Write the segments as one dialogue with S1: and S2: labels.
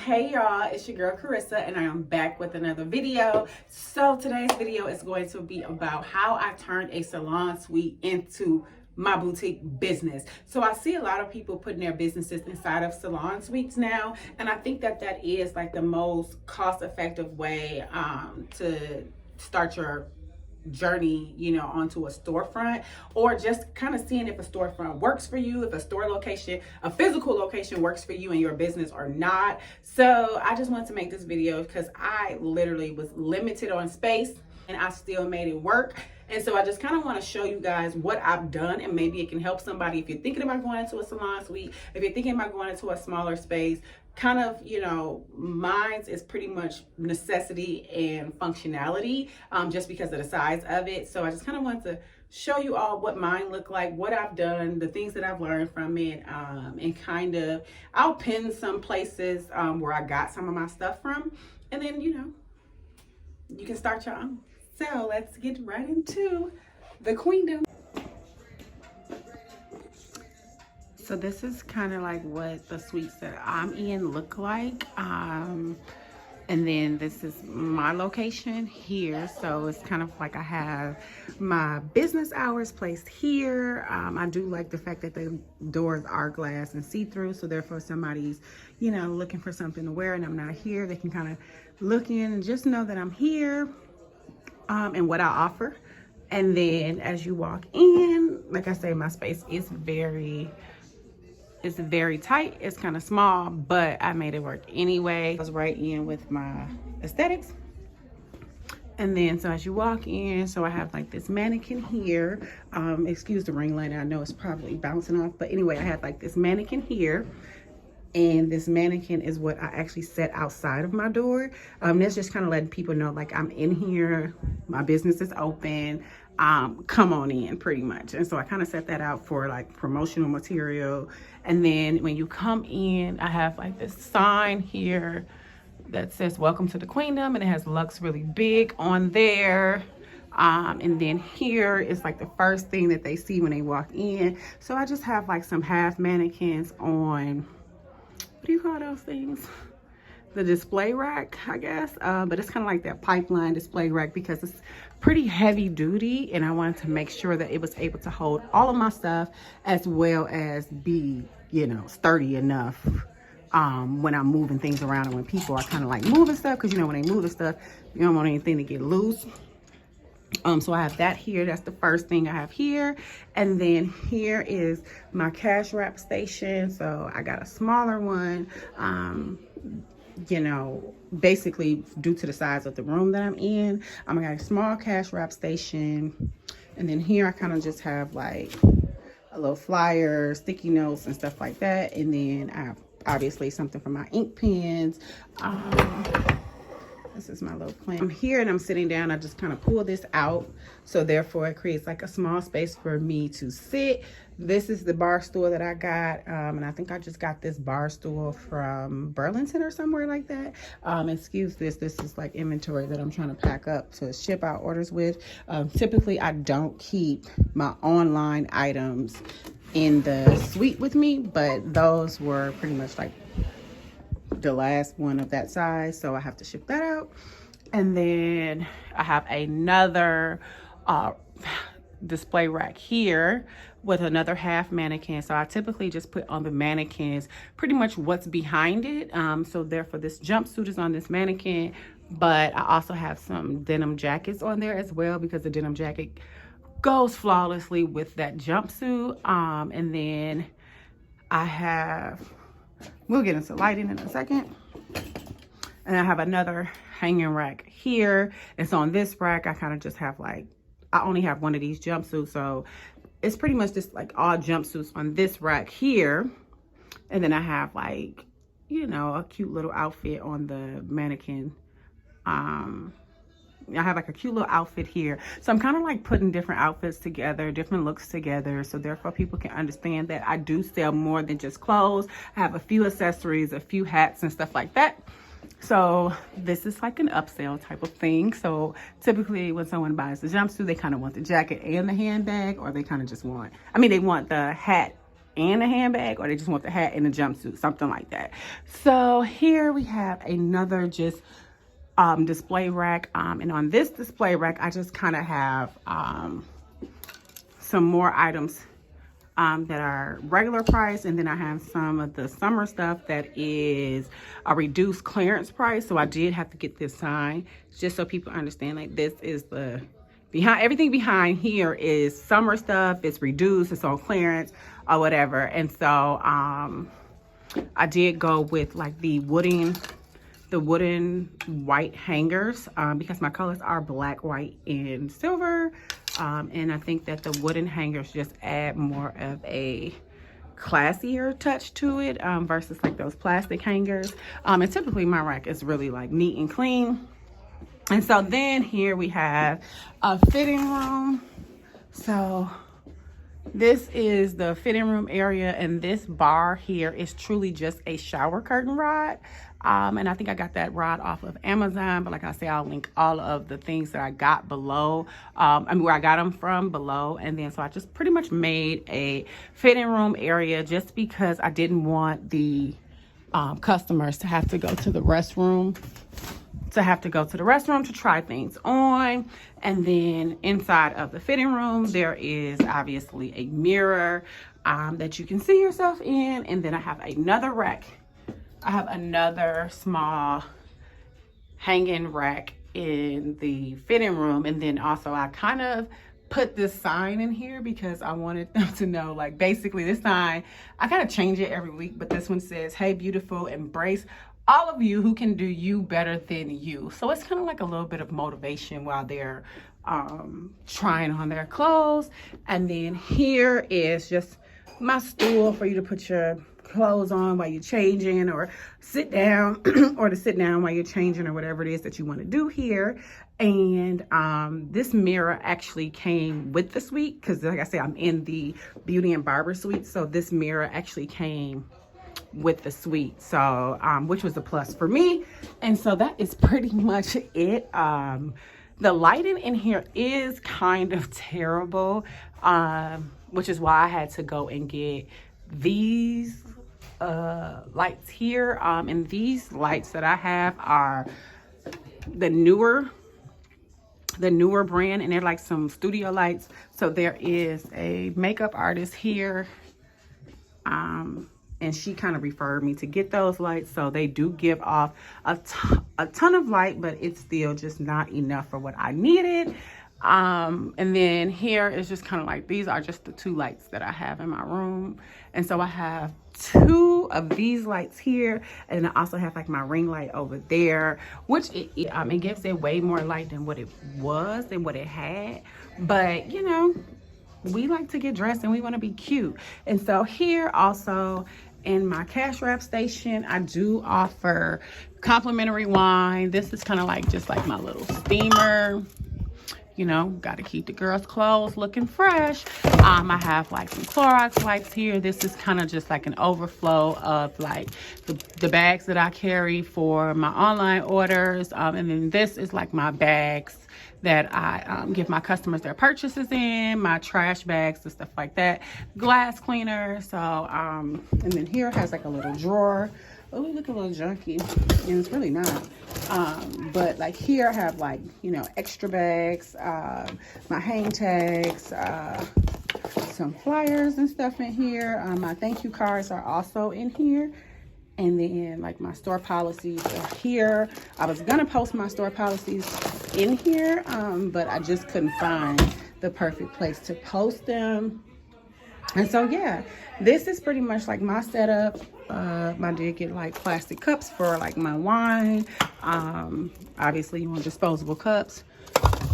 S1: Hey y'all, it's your girl Carissa and I am back with another video. So today's video is going to be about how I turned a salon suite into my boutique business. So I see a lot of people putting their businesses inside of salon suites now, and I think that that is like the most cost-effective way to start your journey, onto a storefront, or just kind of seeing if a storefront works for you, if a store location, a physical location works for you and your business or not. So I just wanted to make this video because I literally was limited on space and I still made it work. And so I just kind of want to show you guys what I've done, and maybe it can help somebody if you're thinking about going into a salon suite, if you're thinking about going into a smaller space. Kind of, mine's is pretty much necessity and functionality, just because of the size of it. So I just kind of want to show you all what mine look like, what I've done, the things that I've learned from it, and kind of, I'll pin some places where I got some of my stuff from, and then, you can start your own. So let's get right into the queendom. So this is kind of like what the suites that I'm in look like. And then this is my location here. So it's kind of like I have my business hours placed here. I do like the fact that the doors are glass and see-through. So therefore somebody's, looking for something to wear and I'm not here, they can kind of look in and just know that I'm here and what I offer. And then as you walk in, like I say, my space is very tight. It's kind of small, but I made it work anyway. I was right in with my aesthetics. And then, so as you walk in, so I have like this mannequin here. Excuse the ring light. I know it's probably bouncing off, but anyway, I have like this mannequin here. And this mannequin is what I actually set outside of my door. That's just kind of letting people know, like, I'm in here, my business is open, come on in, pretty much. And so I kind of set that out for like promotional material. And then when you come in, I have like this sign here that says welcome to the queendom, and it has Lux really big on there. And then here is like the first thing that they see when they walk in. So I just have like some half mannequins on, what do you call those things? The display rack, I guess. But it's kind of like that pipeline display rack because it's pretty heavy duty, and I wanted to make sure that it was able to hold all of my stuff as well as be, sturdy enough when I'm moving things around, and when people are kind of like moving stuff, because when they move the stuff, you don't want anything to get loose. So I have that here. That's the first thing I have here. And then here is my cash wrap station. So I got a smaller one, basically due to the size of the room that I'm in. I got a small cash wrap station. And then here I kind of just have like a little flyer, sticky notes and stuff like that. And then I have obviously something for my ink pens. This is my little plan. I'm here and I'm sitting down. I just kind of pull this out. So therefore it creates like a small space for me to sit. This is the bar stool that I got. And I think I just got this bar stool from Burlington or somewhere like that. Excuse this. This is like inventory that I'm trying to pack up to ship out orders with. Typically I don't keep my online items in the suite with me, but those were pretty much like the last one of that size, so I have to ship that out. And then I have another display rack here with another half mannequin. So I typically just put on the mannequins pretty much what's behind it. So therefore this jumpsuit is on this mannequin, but I also have some denim jackets on there as well, because the denim jacket goes flawlessly with that jumpsuit. And then I have, we'll get into lighting in a second. And I have another hanging rack here. And so on this rack, I kind of just have like, I only have one of these jumpsuits. So it's pretty much just like all jumpsuits on this rack here. And then I have like, a cute little outfit on the mannequin. I have like a cute little outfit here. So I'm kind of like putting different outfits together, different looks together. So therefore people can understand that I do sell more than just clothes. I have a few accessories, a few hats and stuff like that. So this is like an upsell type of thing. So typically when someone buys the jumpsuit, they kind of want the jacket and the handbag, or they kind of just want, they want the hat and a handbag, or they just want the hat and the jumpsuit, something like that. So here we have another just display rack, and on this display rack I just kind of have some more items that are regular price, and then I have some of the summer stuff that is a reduced clearance price. So I did have to get this sign just so people understand, like, this is the behind, everything behind here is summer stuff, it's reduced, it's on clearance or whatever. And so I did go with like the wooden white hangers because my colors are black, white, and silver. And I think that the wooden hangers just add more of a classier touch to it versus like those plastic hangers. And typically my rack is really like neat and clean. And so then here we have a fitting room. So this is the fitting room area, and this bar here is truly just a shower curtain rod. And I think I got that rod off of Amazon, but like I say, I'll link all of the things that I got below, where I got them from below. And then so I just pretty much made a fitting room area just because I didn't want the customers to have to go to the restroom to try things on. And then inside of the fitting room, there is obviously a mirror that you can see yourself in. And then I have another rack. I have another small hanging rack in the fitting room. And then also I kind of put this sign in here because I wanted them to know, like, basically this sign, I kind of change it every week, but this one says, "Hey, beautiful, embrace all of you who can do you better than you." So it's kind of like a little bit of motivation while they're trying on their clothes. And then here is just my stool for you to put your clothes on while you're changing, or sit down or to sit down while you're changing, or whatever it is that you want to do here. And this mirror actually came with the suite because, like I said, I'm in the beauty and barber suite, so this mirror actually came with the suite, so which was a plus for me. And so that is pretty much it. The lighting in here is kind of terrible, which is why I had to go and get these lights here. And these lights that I have are the newer brand, and they're like some studio lights. So there is a makeup artist here, and she kind of referred me to get those lights. So they do give off a ton of light, but it's still just not enough for what I needed. And then here is just kind of like, these are just the two lights that I have in my room. And so I have two of these lights here, and I also have like my ring light over there, which it gives it way more light than what it was and what it had. But you know, we like to get dressed and we want to be cute. And so here also in my cash wrap station, I do offer complimentary wine. This is kind of like just like my little steamer. You know, got to keep the girls' clothes looking fresh. I have like some Clorox wipes here. This is kind of just like an overflow of like the bags that I carry for my online orders. And then this is like my bags that I give my customers their purchases in, my trash bags and stuff like that, glass cleaner. So, and then here has like a little drawer. Oh, look, a little junky, and it's really not. But like here I have like, you know, extra bags, my hang tags, some flyers and stuff in here. My thank you cards are also in here. And then like my store policies are here. I was gonna post my store policies in here, but I just couldn't find the perfect place to post them. And so yeah, this is pretty much like my setup. I did get like plastic cups for like my wine. Obviously you want disposable cups.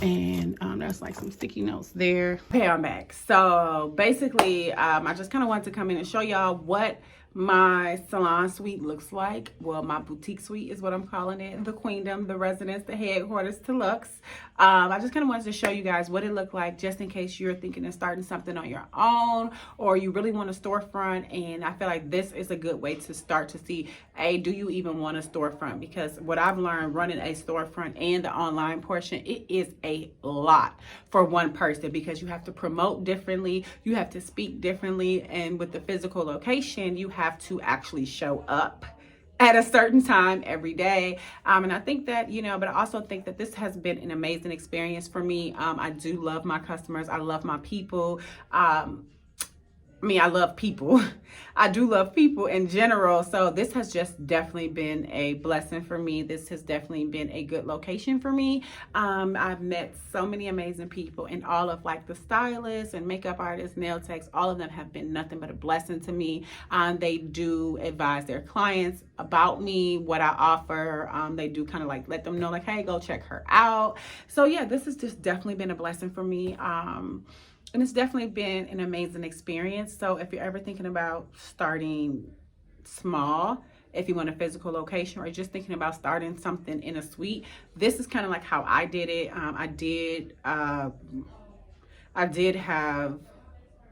S1: And there's like some sticky notes there. Okay, I'm back. So basically, I just kind of wanted to come in and show y'all what my salon suite looks like. Well, my boutique suite is what I'm calling it. The queendom, the residence, the headquarters to Lux. I just kind of wanted to show you guys what it looked like, just in case you're thinking of starting something on your own, or you really want a storefront. And I feel like this is a good way to start to see, do you even want a storefront? Because what I've learned running a storefront and the online portion, it is a lot for one person, because you have to promote differently, you have to speak differently, and with the physical location, you have to actually show up at a certain time every day. And I think that, but I also think that this has been an amazing experience for me. I do love my customers. I love my people. I love people. I do love people in general. So this has just definitely been a blessing for me. This has definitely been a good location for me. I've met so many amazing people, and all of like the stylists and makeup artists, nail techs, all of them have been nothing but a blessing to me. They do advise their clients about me, what I offer. They do kind of like let them know like, hey, go check her out. So yeah, this has just definitely been a blessing for me. And it's definitely been an amazing experience. So if you're ever thinking about starting small, if you want a physical location, or just thinking about starting something in a suite, this is kind of like how I did it. I did have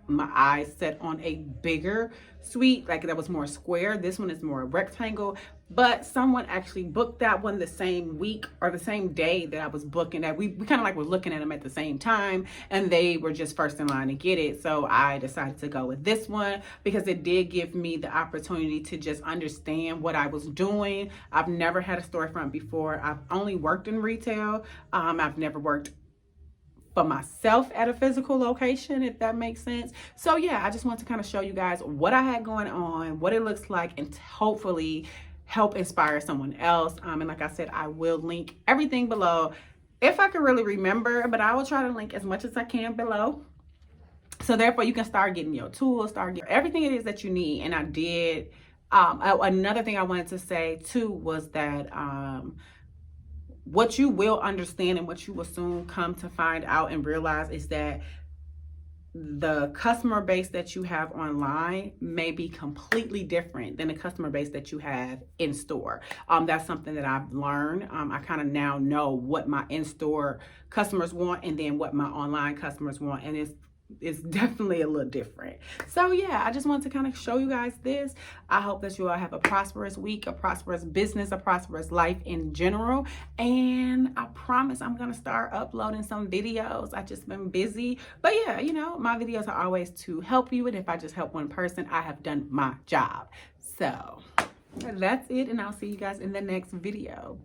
S1: my eyes set on a bigger suite, like that was more square. This one is more rectangle, but someone actually booked that one the same week or the same day that I was booking that. We kind of like were looking at them at the same time, and they were just first in line to get it. So I decided to go with this one because it did give me the opportunity to just understand what I was doing. I've never had a storefront before. I've only worked in retail. I've never worked for myself at a physical location, if that makes sense. So yeah, I just want to kind of show you guys what I had going on, what it looks like, and hopefully help inspire someone else. And like I said, I will link everything below if I can really remember, but I will try to link as much as I can below. So therefore you can start getting your tools, start getting everything it is that you need. And I did, another thing I wanted to say too was that, what you will understand and what you will soon come to find out and realize is that the customer base that you have online may be completely different than the customer base that you have in store. That's something that I've learned. I kind of now know what my in-store customers want and then what my online customers want, and it's definitely a little different. So yeah, I just wanted to kind of show you guys this. I hope that you all have a prosperous week, a prosperous business, a prosperous life in general. And I promise I'm gonna start uploading some videos. I've just been busy, but yeah, my videos are always to help you, and if I just help one person, I have done my job. So that's it, and I'll see you guys in the next video.